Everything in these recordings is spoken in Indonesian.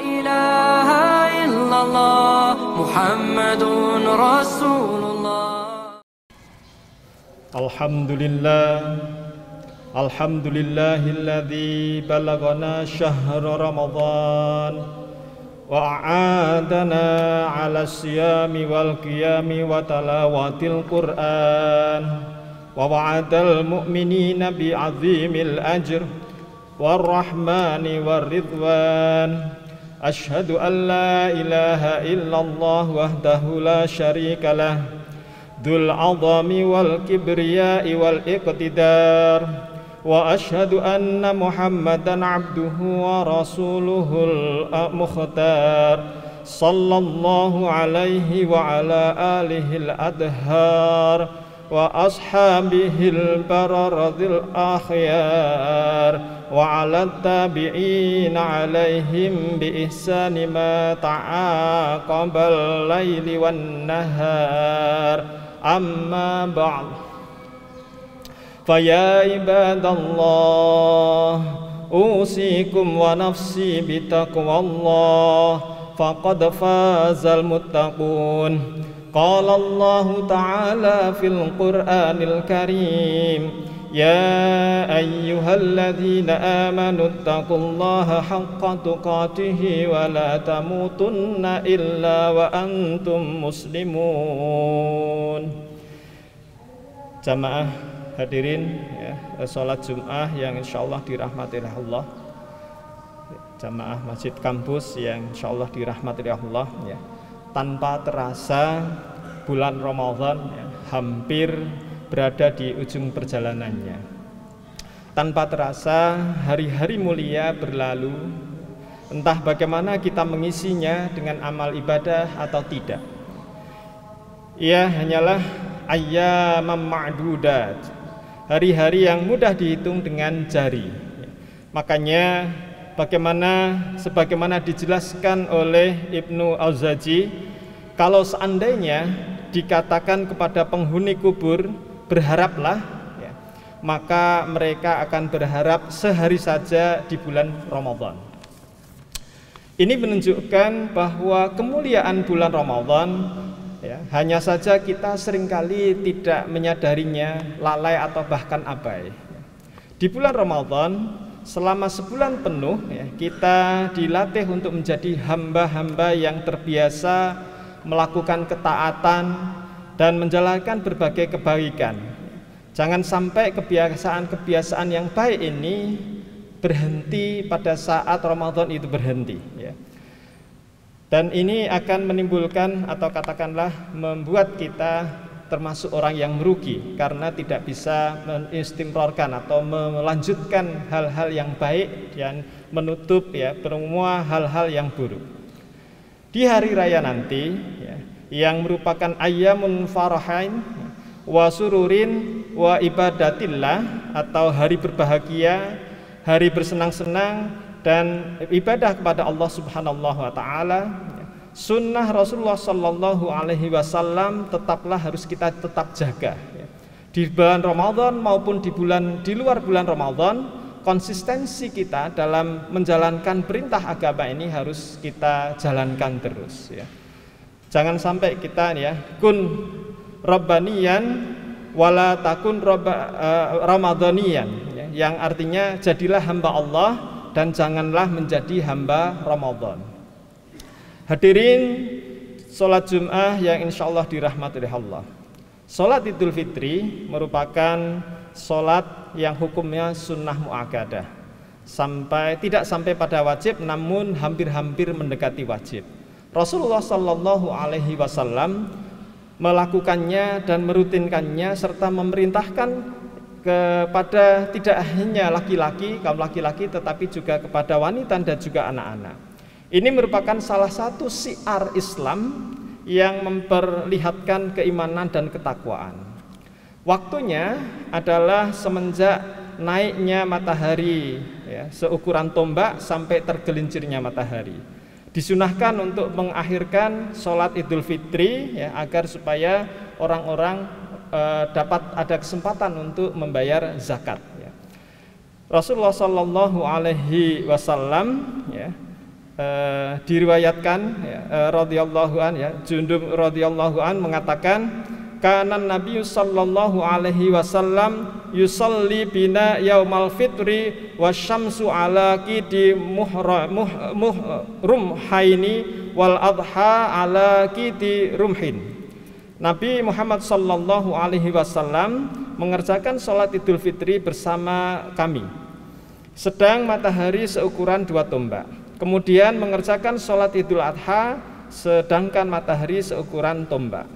إله إلا الله محمد رسول الله. Alhamdulillahilladzi balaghana syahra Ramadan wa a'adana 'ala siyami wal qiyami wa talawatil Qur'an wa wa'adal mu'minina bi 'azimil ajr war rahmani war ridwan. Asyhadu an la ilaha illallah wahdahu la syarikalah dzul 'azami wal kibriyai wal iqtidar. Wa asyhadu anna Muhammadan abduhu wa rasuluhul mukhtar sallallahu alaihi wa ala alihil adhar wa ashabihil bararadil akhyar wa ala tabi'in alaihim bi ihsani ma ta'aqabal laili wan nahar. Amma ba'd. Faya ibadallah usikum wa nafsi bitaqwallah faqad fazal muttaqun. Qala Allah ta'ala fil Qur'anil Karim ya ayyuhalladzina amanu taqullaha haqqa tuqatih wa la tamutunna illa wa antum muslimun. Jamaah hadirin ya, sholat Jum'ah yang insyaallah dirahmati oleh Allah, jamaah Masjid Kampus yang insyaallah dirahmati oleh Allah ya. Tanpa terasa bulan Ramadan ya, hampir berada di ujung perjalanannya. Tanpa terasa hari-hari mulia berlalu, entah bagaimana kita mengisinya dengan amal ibadah atau tidak. Ia hanyalah ayyamam ma'dudat, hari-hari yang mudah dihitung dengan jari. Makanya sebagaimana dijelaskan oleh Ibnu Auzaji, kalau seandainya dikatakan kepada penghuni kubur berharaplah ya, maka mereka akan berharap sehari saja di bulan Ramadan. Ini menunjukkan bahwa kemuliaan bulan Ramadan ya, hanya saja kita seringkali tidak menyadarinya, lalai atau bahkan abai. Di bulan Ramadan selama sebulan penuh ya, kita dilatih untuk menjadi hamba-hamba yang terbiasa melakukan ketaatan dan menjalankan berbagai kebaikan. Jangan sampai kebiasaan-kebiasaan yang baik ini berhenti pada saat Ramadan itu berhenti ya. Dan ini akan menimbulkan atau katakanlah membuat kita termasuk orang yang merugi karena tidak bisa mengistimrorkan atau melanjutkan hal-hal yang baik dan menutup ya semua hal-hal yang buruk. Di hari raya nanti ya, yang merupakan ayyamun farahain wa sururin wa ibadatillah atau hari berbahagia, hari bersenang-senang dan ibadah kepada Allah Subhanahu wa taala, sunnah Rasulullah sallallahu alaihi wasallam tetaplah harus kita tetap jaga ya. Di bulan Ramadan maupun di luar bulan Ramadan, konsistensi kita dalam menjalankan perintah agama ini harus kita jalankan terus ya. Jangan sampai kita ya kun rabbaniyan wala takun ramadhaniyan ya, yang artinya jadilah hamba Allah dan janganlah menjadi hamba Ramadan. Hadirin sholat Jum'ah yang insya Allah dirahmati oleh Allah. Sholat Idul Fitri merupakan sholat yang hukumnya sunnah mu'akkadah, tidak sampai pada wajib, namun hampir-hampir mendekati wajib. Rasulullah Sallallahu Alaihi Wasallam melakukannya dan merutinkannya serta memerintahkan kepada tidak hanya kaum laki-laki tetapi juga kepada wanita dan juga anak-anak. Ini merupakan salah satu syiar Islam yang memperlihatkan keimanan dan ketakwaan. Waktunya adalah semenjak naiknya matahari ya, seukuran tombak sampai tergelincirnya matahari. Disunahkan untuk mengakhirkan sholat Idul Fitri ya, agar supaya orang-orang dapat ada kesempatan untuk membayar zakat. Ya. Rasulullah Shallallahu Alaihi Wasallam ya, diriwayatkan radhiyallahu an ya, Jundub radhiyallahu an mengatakan kana Nabi sallallahu alaihi wasallam yusalli bina yaumal fitri wasyamsu ala qidi rumhaini wal adha ala qidi rumhin. Nabi Muhammad sallallahu alaihi wasallam mengerjakan salat Idul Fitri bersama kami sedang matahari seukuran 2 tombak. Kemudian mengerjakan salat Idul Adha sedangkan matahari seukuran tombak.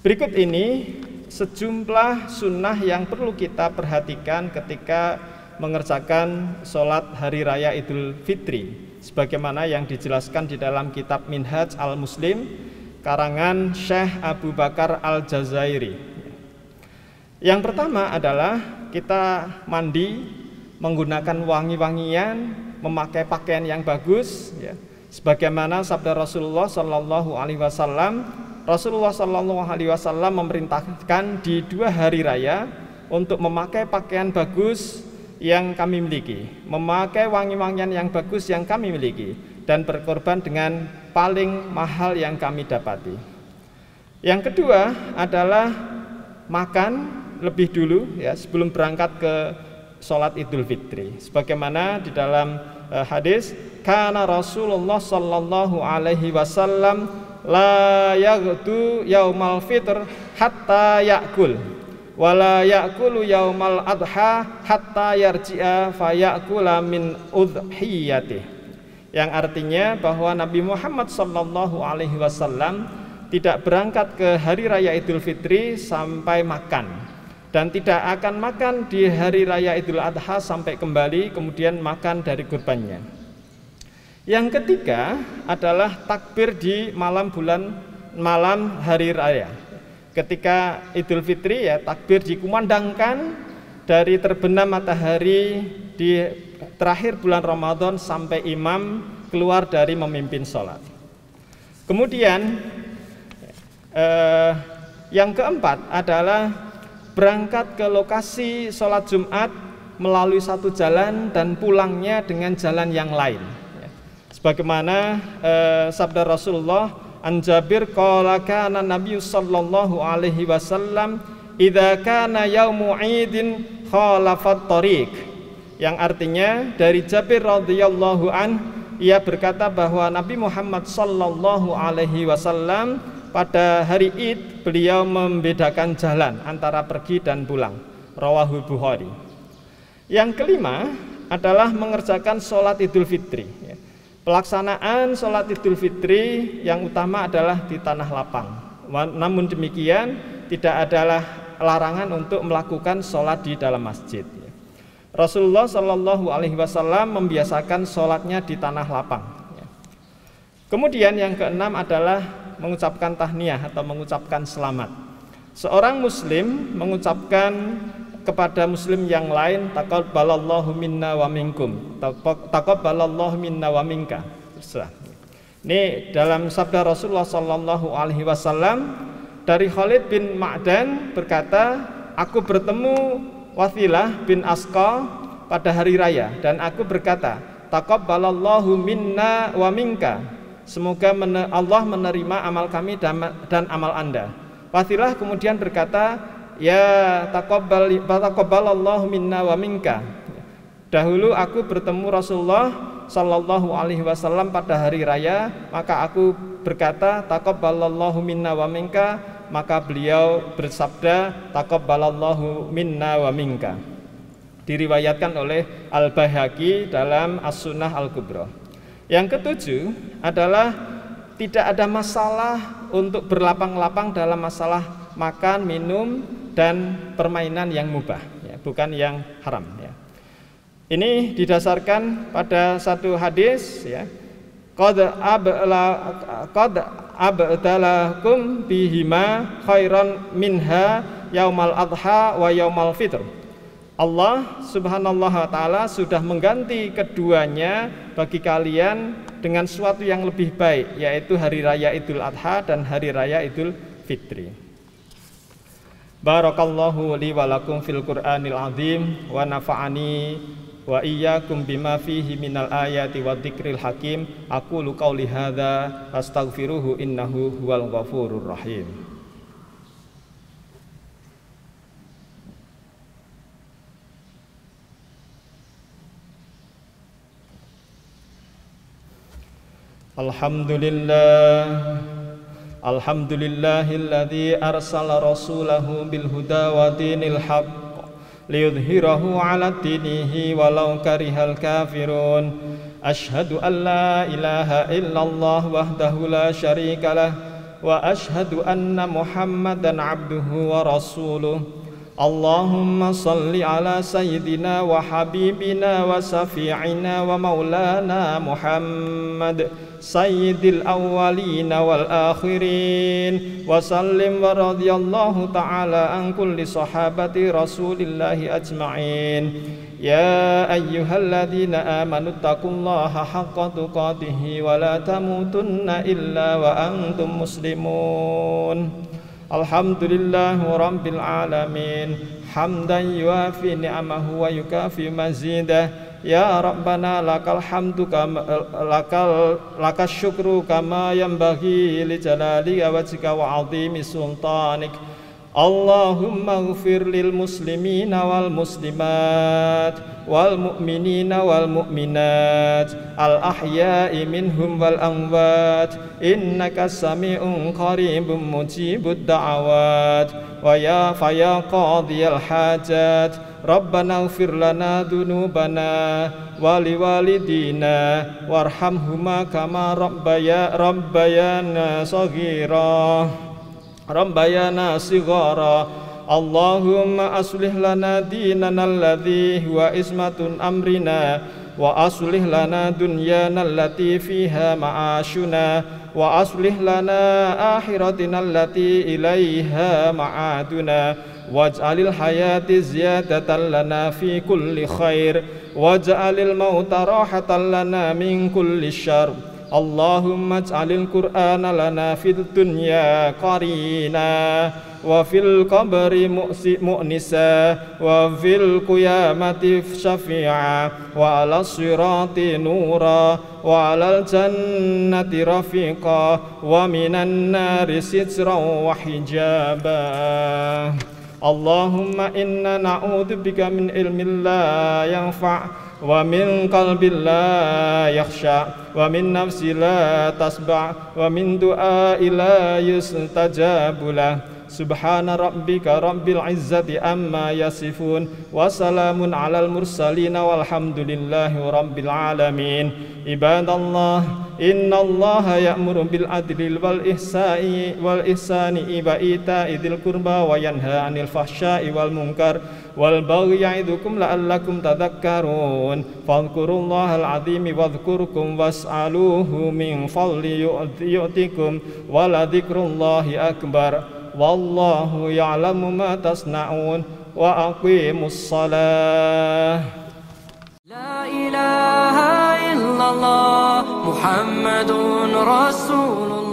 Berikut ini sejumlah sunnah yang perlu kita perhatikan ketika mengerjakan sholat hari raya Idul Fitri, sebagaimana yang dijelaskan di dalam kitab Minhaj al-Muslim karangan Syekh Abu Bakar al-Jazairi. Yang pertama adalah kita mandi menggunakan wangi-wangian, memakai pakaian yang bagus ya. Sebagaimana sabda Rasulullah sallallahu alaihi wasallam, Rasulullah sallallahu alaihi wasallam memerintahkan di 2 hari raya untuk memakai pakaian bagus yang kami miliki, memakai wangi-wangian yang bagus yang kami miliki, dan berkorban dengan paling mahal yang kami dapati. Yang kedua adalah makan lebih dulu ya sebelum berangkat ke sholat Idul Fitri. Sebagaimana di dalam hadis, kana Rasulullah sallallahu alaihi wasallam la yaghdu yaumal fitr hatta yakul wala yakulu yaumal adha hatta yarji'a fayakula min udhiyatih, yang artinya bahwa Nabi Muhammad sallallahu alaihi wasallam tidak berangkat ke hari raya Idul Fitri sampai makan, dan tidak akan makan di hari raya Idul Adha sampai kembali kemudian makan dari kurbannya. Yang ketiga adalah takbir di malam hari raya. Ketika Idul Fitri ya takbir dikumandangkan dari terbenam matahari di terakhir bulan Ramadan sampai imam keluar dari memimpin sholat. Kemudian yang keempat adalah berangkat ke lokasi sholat Jumat melalui satu jalan dan pulangnya dengan jalan yang lain. Sebagaimana sabda Rasulullah an Jabir qala kana Nabi sallallahu alaihi wasallam idza kana yaumu idin khalafat tariq, yang artinya dari Jabir radhiyallahu an ia berkata bahwa Nabi Muhammad sallallahu alaihi wasallam pada hari Id beliau membedakan jalan antara pergi dan pulang. Rawahul Bukhari. Yang kelima adalah mengerjakan sholat Idul Fitri. Pelaksanaan sholat Idul Fitri yang utama adalah di tanah lapang. Namun demikian tidak adalah larangan untuk melakukan sholat di dalam masjid. Rasulullah Shallallahu Alaihi Wasallam membiasakan sholatnya di tanah lapang. Kemudian yang keenam adalah mengucapkan tahniyah atau mengucapkan selamat. Seorang muslim mengucapkan kepada muslim yang lain taqabbalallahu minna wa minkum, taqabbalallahu minna wa minka. Ini dalam sabda Rasulullah sallallahu alaihi wasallam dari Khalid bin Ma'dan berkata, aku bertemu Wathilah bin Asqa pada hari raya dan aku berkata, taqabbalallahu minna wa minka. Semoga Allah menerima amal kami dan amal Anda. Wathilah kemudian berkata, ya taqabbalallahu minna wa minka. Dahulu aku bertemu Rasulullah sallallahu alaihi wasallam pada hari raya, maka aku berkata taqabbalallahu minna wa minka, maka beliau bersabda taqabbalallahu minna wa minka. Diriwayatkan oleh Al-Baihaqi dalam As-Sunnah Al-Kubra. Yang ketujuh adalah tidak ada masalah untuk berlapang-lapang dalam masalah makan, minum, dan permainan yang mubah, ya, bukan yang haram. Ya. Ini didasarkan pada satu hadis, ya, qad abdalakum bihima khairan minha yaumal adha wa yaumal fitr. Allah subhanallah wa ta'ala sudah mengganti keduanya bagi kalian dengan sesuatu yang lebih baik, yaitu hari raya Idul Adha dan hari raya Idul Fitri. Barakallahu li wa lakum fil Qur'anil azim wa nafa'ani wa iyyakum bima fihi minal ayati wadzikril hakim. Aqulu qauli hadza astaghfiruhu innahu huwal ghafurur rahim. Alhamdulillahilladzi arsala rasulahu bil huda wa dinil haqq liyudhhirahu 'ala dinihi walau karihal kafirun. Asyhadu an la ilaha illallah wahdahu la syarikalah wa asyhadu anna Muhammadan 'abduhu wa rasuluh. Allahumma salli ala sayyidina wa habibina wa safi'ina wa maulana Muhammad sayyidil awwalina wal akhirin wa sallim wa radiyallahu ta'ala an kulli sahabati rasulillahi ajma'in. Ya ayyuhalladzina amanu taqullaha haqqa tuqatih wa la tamutunna illa wa antum muslimun. Alhamdulillahi rabbil alamin hamdan yuafi ni'amahu wa yukafi mazidah. Ya Rabbana lakal hamdu kama lakas syukru kama yanbaghi li jalali wajhika wa 'azimi sultanik. Allahumma ighfir lil muslimina wal muslimat wal mu'minina wal mu'minat al ahya'i minhum wal amwat innaka sami'un qaribun mujibud da'awat wa ya qadiyal hajat. Rabbana ighfir lana dhunubana wa liwalidina warhamhuma kama rabbayana saghira. Allahumma aslih lana dinana alladhi huwa ismatun amrina wa aslih lana dunyana allati fiha ma'ashuna wa aslih lana akhiratina allati ilaiha ma'aduna waj'alil hayati ziyadatan lana fi kulli khair waj'alil mauta rahatan lana min kulli syarr. Allahumma ij'alil Qur'ana lana fid dunya qarina wa fil qabri mu'nisa wa fil qiyamati syafi'a wa ala sirati nura wa alal jannati rafiqa wa minan nari sitran wa hijaba. Allahumma inna na'udzubika min ilmin la yanfa' wa min qalbin la yakhsha wa min nafsin la tasba' wa min du'ain la yustajabu lah. Subhana rabbika rabbil izzati amma yasifun wa salamun alal mursalin walhamdulillahi rabbil alamin. Ibadallah, innallaha ya'muru bil adli wal ihsani wa ita'i dzil qurba wa yanha 'anil fahsya'i wal munkar wal baghi ya'idukum la'allakum tadhakkarun. Fadhkurullahal 'azim wadhkurkum was'aluhu min fadli yu'tikum wa la dzikrullahi akbar. Wallahu ya'lamu ma tasna'un wa aqimus salah. La ilaha illallah Muhammadun Rasulullah.